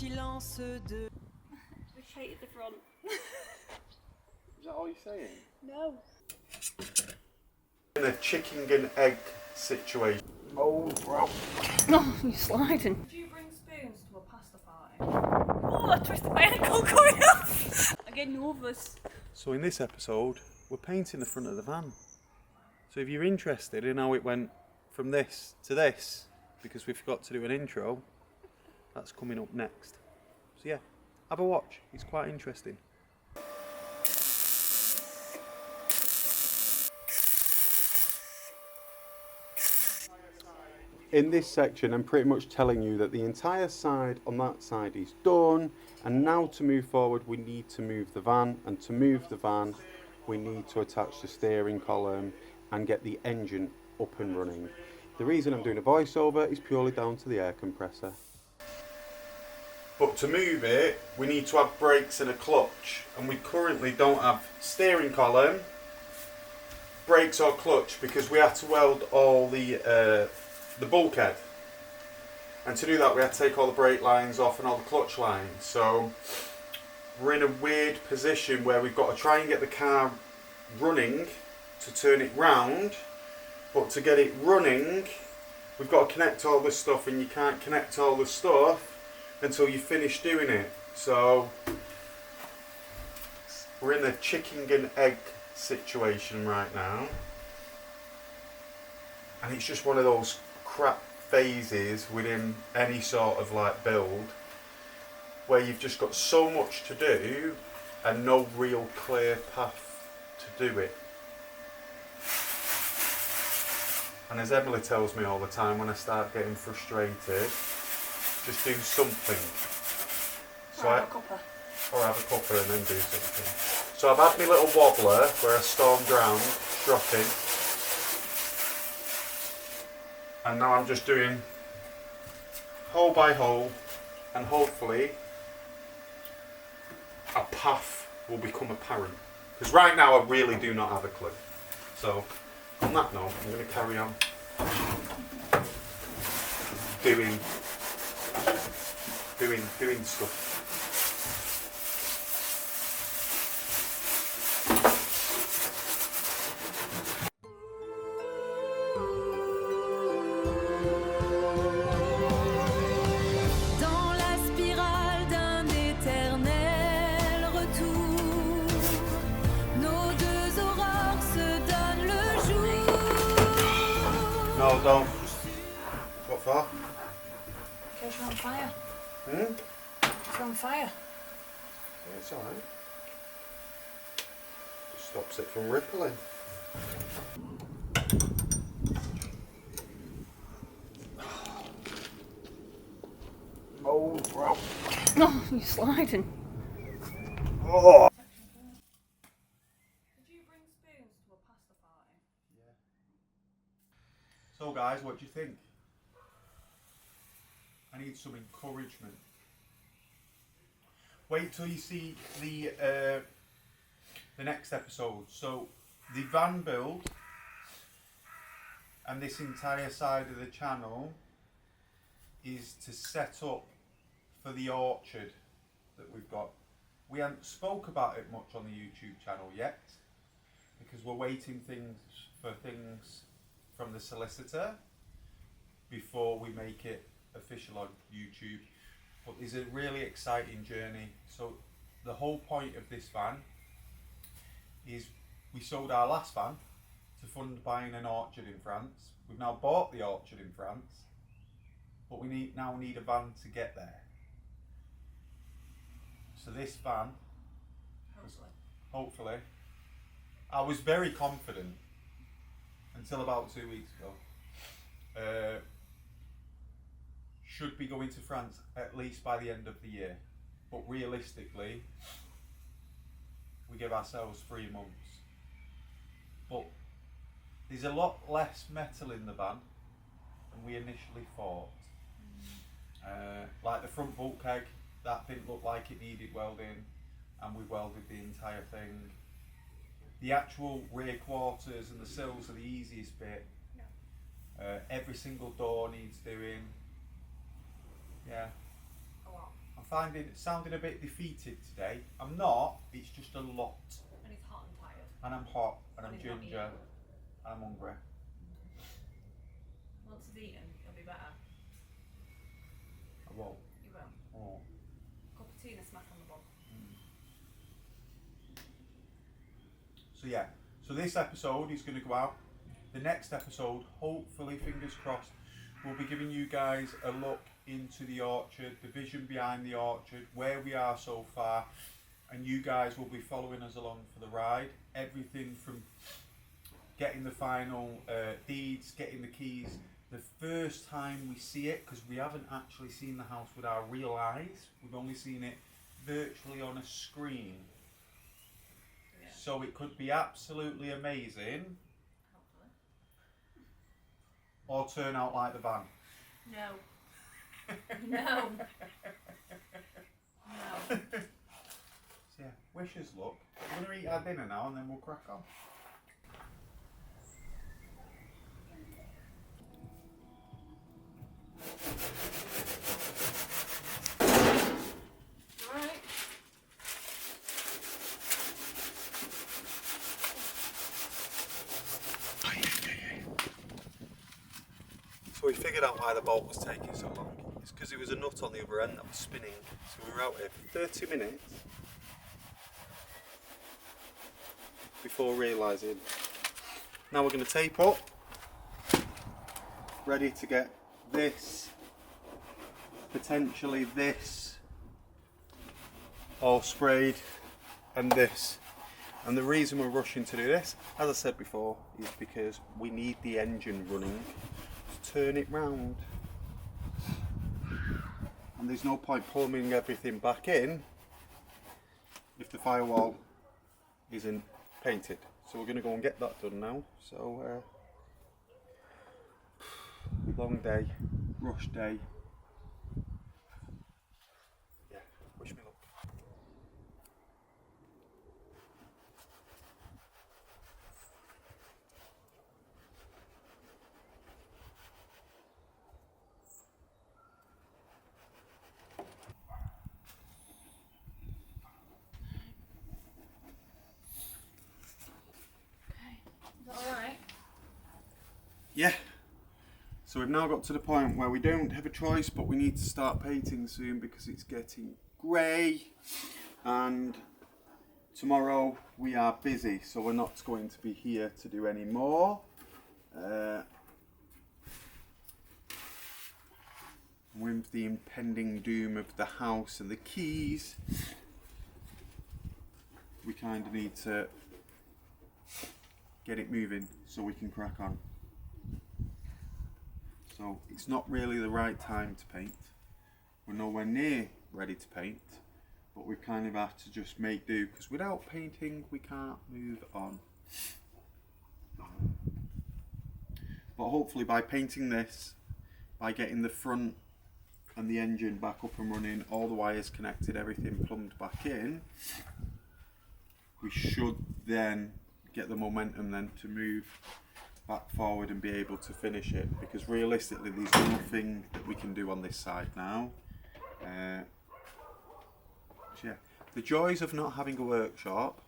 silence de... I hated the front. Is that all you're saying? No. In a chicken and egg situation. Oh, bro. No, you're sliding. Did you bring spoons to a pasta party? Oh, I twisted my ankle going off. I'm getting nervous. So in this episode, we're painting the front of the van. So if you're interested in how it went from this to this, because we forgot to do an intro, that's coming up next. So yeah, have a watch. It's quite interesting. In this section, I'm pretty much telling you that the entire side on that side is done, and now to move forward we need to move the van, and to move the van we need to attach the steering column and get the engine up and running. The reason I'm doing a voiceover is purely down to the air compressor. But to move it, we need to have brakes and a clutch, and we currently don't have steering column, brakes or clutch, because we had to weld all the bulkhead, and to do that we had to take all the brake lines off and all the clutch lines. So we're in a weird position where we've got to try and get the car running to turn it round, but to get it running we've got to connect all this stuff, and you can't connect all the stuff until you finish doing it. So we're in a chicken and egg situation right now, and it's just one of those crap phases within any sort of like build where you've just got so much to do and no real clear path to do it. And as Emily tells me all the time, when I start getting frustrated, just do something. So Or have a cuppa. Or have a cuppa and then do something. So I've had my little wobbler where I stormed round, dropping. And now I'm just doing hole by hole, and hopefully a path will become apparent. Because right now I really do not have a clue. So on that note, I'm going to carry on doing stuff. No, don't. What for? Because you're on fire. Hmm? You're on fire. Yeah, it's alright. Just stops it from rippling. Oh, bro. No, you're sliding. Oh. Did you bring spoons to a pasta party? Yeah. So guys, what do you think? I need some encouragement. Wait till you see the next episode. So the van build and this entire side of the channel is to set up for the orchard that we've got. We haven't spoke about it much on the YouTube channel yet because we're waiting for things from the solicitor before we make it official on YouTube. But it's a really exciting journey. So the whole point of this van is we sold our last van to fund buying an orchard in France. We've now bought the orchard in France, but we now need a van to get there. So this van, hopefully, I was very confident until about 2 weeks ago, should be going to France at least by the end of the year. But realistically, we give ourselves 3 months. But there's a lot less metal in the van than we initially thought. Like the front bulkhead, that didn't look like it needed welding, and we welded the entire thing. The actual rear quarters and the sills are the easiest bit. Every single door needs doing. Yeah, A lot. I'm sounding a bit defeated today. I'm not, it's just a lot. And he's hot and tired. And I'm hot, and I'm And he's not ginger, and I'm hungry. Once he's eaten, he'll be better. I won't. You won't. Oh. Cup of tea and a smack on the bum. So yeah, so this episode is going to go out. The next episode, hopefully, fingers crossed, we'll be giving you guys a look into the orchard, the vision behind the orchard, where we are so far, and you guys will be following us along for the ride. Everything from getting the final deeds, getting the keys, the first time we see it, because we haven't actually seen the house with our real eyes, we've only seen it virtually on a screen. Yeah. So it could be absolutely amazing, Hopefully. or turn out like the van. No. No. No. So yeah, wish us luck. We're going to eat our dinner now and then we'll crack on. Alright. So we figured out why the bolt was taking so long. It's because there was a nut on the other end that was spinning. So we were out here for 30 minutes before realising. Now we're going to tape up, ready to get this, potentially this, all sprayed, and this. And the reason we're rushing to do this, as I said before, is because we need the engine running to turn it round. And there's no point plumbing everything back in if the firewall isn't painted. So we're going to go and get that done now. So long day, rush day. Yeah, wish me luck. Is that alright? Yeah. So we've now got to the point where we don't have a choice, but we need to start painting soon because it's getting grey, and tomorrow we are busy, so we're not going to be here to do any more. With the impending doom of the house and the keys, we kind of need to get it moving so we can crack on. So it's not really the right time to paint. We're nowhere near ready to paint, but we kind of have to just make do, because without painting we can't move on. But hopefully by painting this, by getting the front and the engine back up and running, all the wires connected, everything plumbed back in, we should then get the momentum then to move back forward and be able to finish it, because realistically there's nothing that we can do on this side now. So yeah, the joys of not having a workshop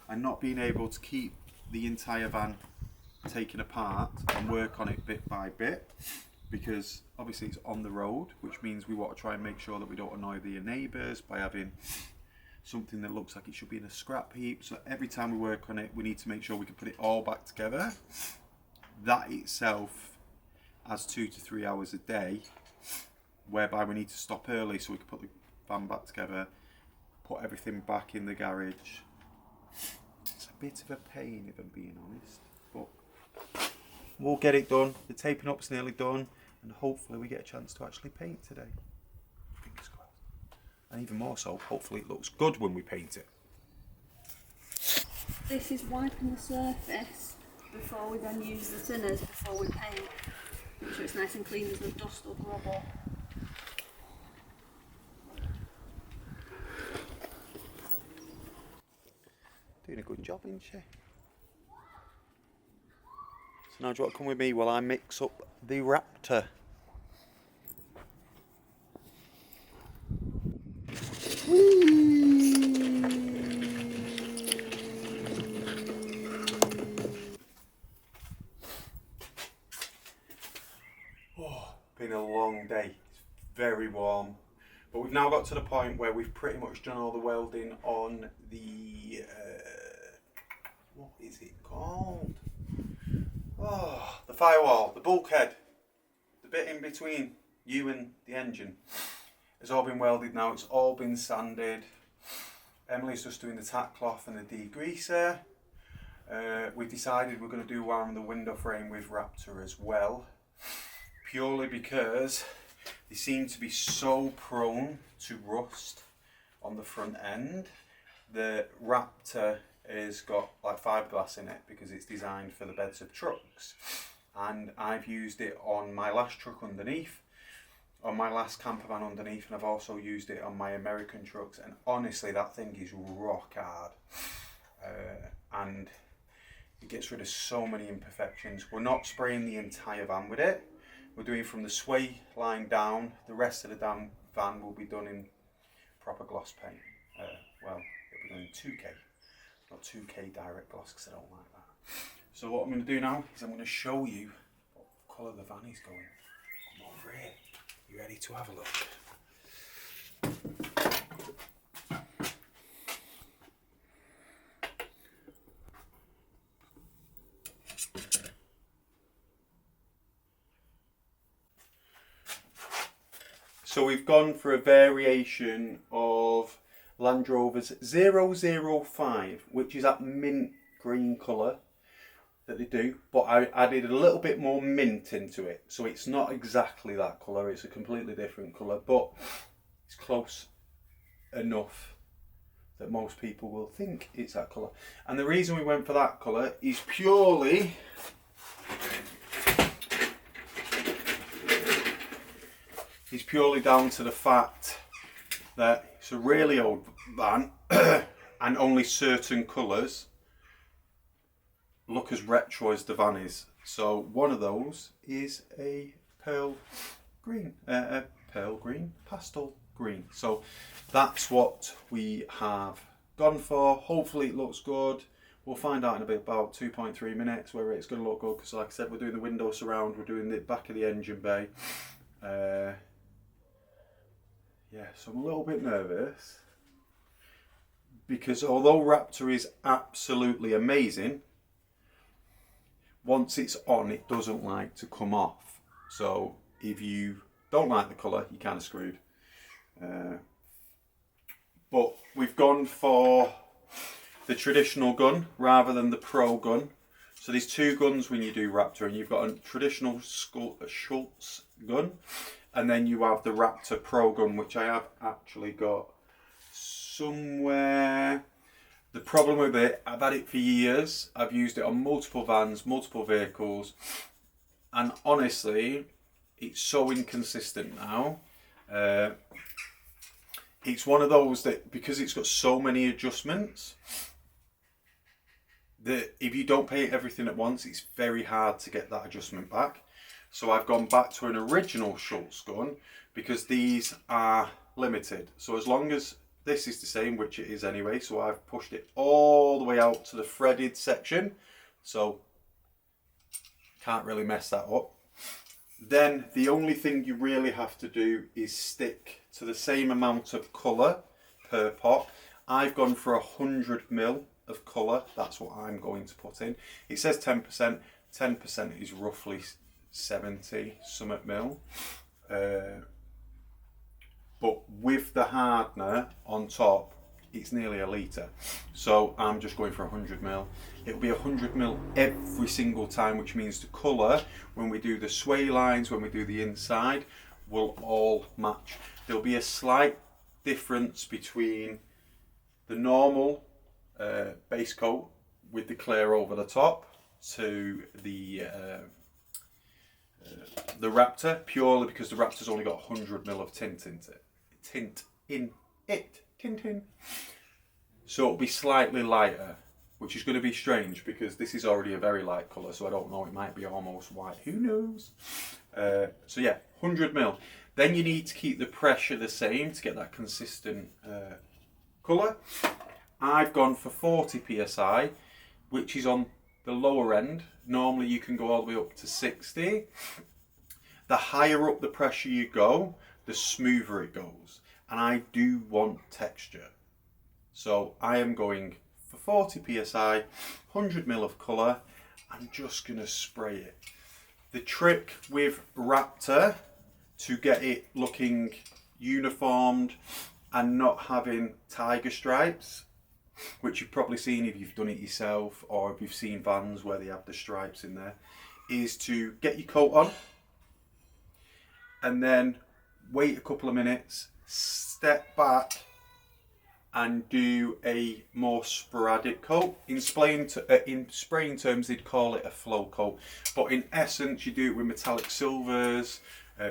and not being able to keep the entire van taken apart and work on it bit by bit, because obviously it's on the road, which means we want to try and make sure that we don't annoy the neighbours by having something that looks like it should be in a scrap heap. So every time we work on it, we need to make sure we can put it all back together. That itself adds 2 to 3 hours a day, whereby we need to stop early so we can put the van back together, put everything back in the garage. It's a bit of a pain if I'm being honest, but we'll get it done. The taping up's nearly done, and hopefully we get a chance to actually paint today. Fingers crossed. And even more so, hopefully it looks good when we paint it. This is wiping the surface before we then use the thinners before we paint. Make sure it's nice and clean, there's no dust or grubble. Doing a good job, isn't she? So now do you want to come with me while I mix up the Raptor? Oh, been a long day. It's very warm. But we've now got to the point where we've pretty much done all the welding on the, what is it called? Oh, the firewall, the bulkhead, the bit in between you and the engine. It's all been welded now, it's all been sanded. Emily's just doing the tack cloth and the degreaser. We've decided we're going to do around the window frame with Raptor as well. Purely because they seem to be so prone to rust on the front end. The Raptor has got like fiberglass in it because it's designed for the beds of trucks. And I've used it on my last truck underneath, on my last camper van underneath, and I've also used it on my American trucks, and honestly that thing is rock hard. And it gets rid of so many imperfections. We're not spraying the entire van with it. We're doing from the sway line down. The rest of the damn van will be done in proper gloss paint. Well, it'll be done in 2K, not 2K direct gloss, because I don't like that. So what I'm going to do now is I'm going to show you what colour the van is going. Come over here. You ready to have a look? So we've gone for a variation of Land Rover's 005, which is that mint green colour that they do, but I added a little bit more mint into it. So it's not exactly that colour, it's a completely different colour, but it's close enough that most people will think it's that colour. And the reason we went for that colour is purely down to the fact that it's a really old van and only certain colours look as retro as the van is. So one of those is a pearl green, pastel green. So that's what we have gone for. Hopefully it looks good. We'll find out in about 2.3 minutes whether it's going to look good, because like I said, we're doing the window surround, we're doing the back of the engine bay. Yeah, so I'm a little bit nervous because although Raptor is absolutely amazing, once it's on, it doesn't like to come off. So if you don't like the colour, you're kind of screwed. But we've gone for the traditional gun rather than the pro gun. So there's two guns when you do Raptor, and you've got a traditional Schultz gun, and then you have the Raptor Pro gun, which I have actually got somewhere. The problem with it, I've had it for years. I've used it on multiple vans, multiple vehicles, and honestly, it's so inconsistent now. It's one of those that, because it's got so many adjustments, that if you don't paint everything at once, it's very hard to get that adjustment back. So I've gone back to an original Schultz gun because these are limited. So as long as this is the same, which it is anyway, so I've pushed it all the way out to the threaded section, so can't really mess that up. Then the only thing you really have to do is stick to the same amount of colour per pot. I've gone for 100ml of colour, that's what I'm going to put in. It says 10%, 10% is roughly 70 something mil. But with the hardener on top, it's nearly a litre. So I'm just going for 100ml. It'll be 100ml every single time, which means the colour, when we do the sway lines, when we do the inside, will all match. There'll be a slight difference between the normal base coat with the clear over the top to the Raptor, purely because the Raptor's only got 100ml of tint in it. So it'll be slightly lighter, which is going to be strange because this is already a very light colour, so I don't know, it might be almost white, who knows. So yeah, 100ml. Then you need to keep the pressure the same to get that consistent colour. I've gone for 40 psi, which is on the lower end. Normally you can go all the way up to 60. The higher up the pressure you go, the smoother it goes. And I do want texture. So I am going for 40 psi, 100 ml of colour. I'm just going to spray it. The trick with Raptor to get it looking uniformed and not having tiger stripes, which you've probably seen if you've done it yourself or if you've seen vans where they have the stripes in there, is to get your coat on and then wait a couple of minutes, step back and do a more sporadic coat. In spraying terms, they'd call it a flow coat, but in essence you do it with metallic silvers,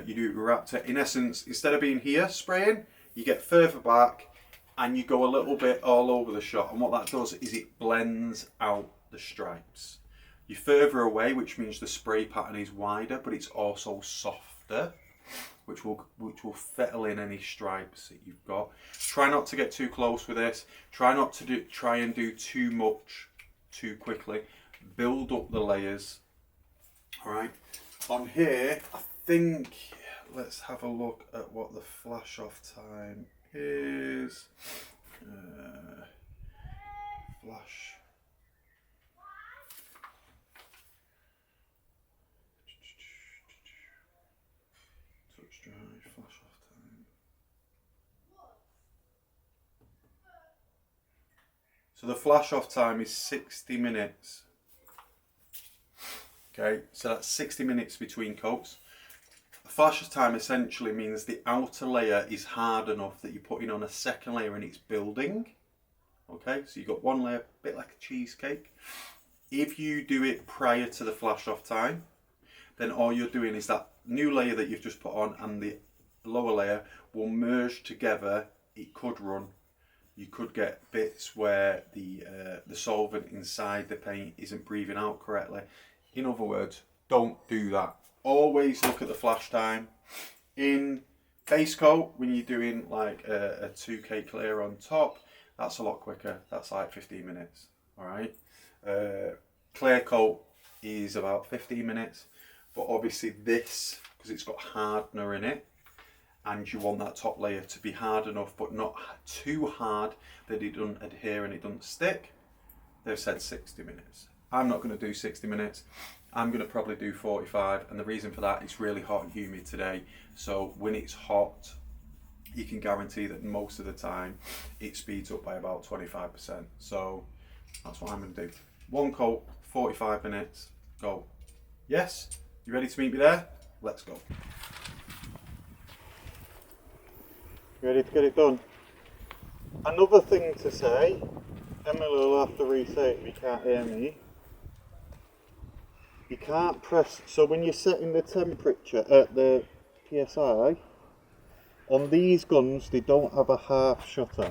you do it with Raptor. In essence, instead of being here spraying, you get further back and you go a little bit all over the shot, and what that does is it blends out the stripes. You're further away, which means the spray pattern is wider, but it's also softer, which will settle in any stripes that you've got. Try not to get too close with this. Try not to try and do too much too quickly. Build up the layers. All right. On here, I think, let's have a look at what the flash off time is. Flash. Touch dry, flash off time. So the flash off time is 60 minutes. Okay, so that's 60 minutes between coats. The flash off time essentially means the outer layer is hard enough that you're putting on a second layer and it's building. Okay, so you've got one layer, a bit like a cheesecake. If you do it prior to the flash off time, then all you're doing is that new layer that you've just put on and the lower layer will merge together. It could run. You could get bits where the solvent inside the paint isn't breathing out correctly. In other words, don't do that. Always look at the flash time. In base coat, when you're doing like a 2K clear on top, that's a lot quicker. That's like 15 minutes. All right. Clear coat is about 15 minutes, but obviously this, because it's got hardener in it, and you want that top layer to be hard enough, but not too hard that it doesn't adhere and it doesn't stick. They've said 60 minutes. I'm not going to do 60 minutes. I'm going to probably do 45, and the reason for that, it's really hot and humid today. So when it's hot, you can guarantee that most of the time it speeds up by about 25%. So that's what I'm going to do. One coat, 45 minutes, go. Yes? You ready to meet me there? Let's go. Ready to get it done? Another thing to say, Emily will have to re-say it if you can't hear me. You can't press, so when you're setting the temperature at the PSI, on these guns they don't have a half shutter.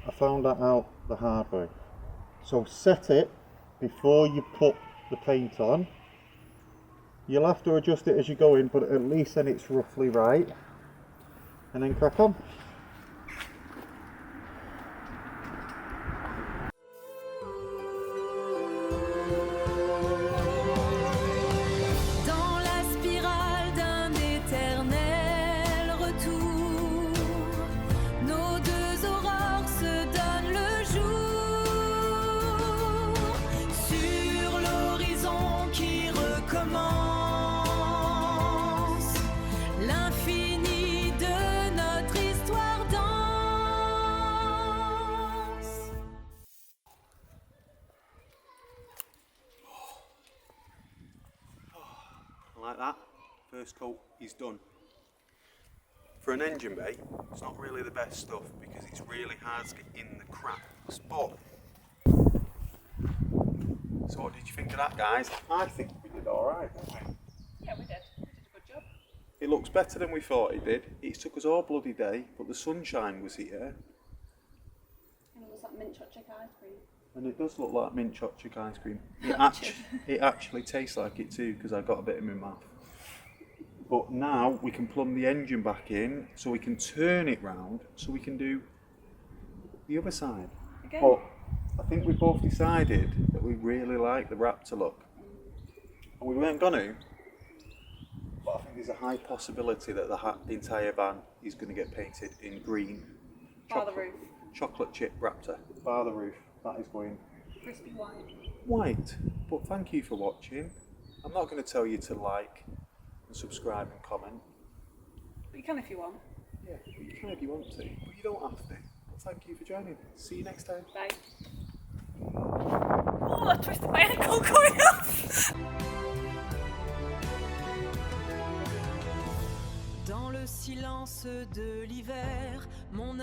I found that out the hard way. So set it before you put the paint on. You'll have to adjust it as you go in, but at least then it's roughly right. And then crack on. Dans la spirale d'un éternel retour, nos deux aurores se donnent le jour. Sur l'horizon qui recommence, l'infini de notre histoire danse. Like that, first coat is done. For an engine bay, it's not really the best stuff because it's really hard to get in the cracks, but so what did you think of that, guys? I think we did alright, didn't we? Yeah, we did. We did a good job. It looks better than we thought it did. It took us all bloody day, but the sunshine was here. And it was that mint chocolate ice cream. And it does look like mint chocolate ice cream. It actually tastes like it too, because I got a bit in my mouth. But now we can plumb the engine back in, so we can turn it round, so we can do the other side. Again. But I think we both decided that we really like the Raptor look. And we weren't gonna, but I think there's a high possibility that the entire van is going to get painted in green. Bar the roof. Chocolate chip Raptor. Bar the roof. That is going Crispy white. white. But thank you for watching. I'm not going to tell you to like and subscribe and comment. But you can if you want. Yeah, you can if you want to, but you don't have to. But thank you for joining. See you next time. Bye. Oh, I twisted my ankle going off. Dans le silence de l'hiver, mon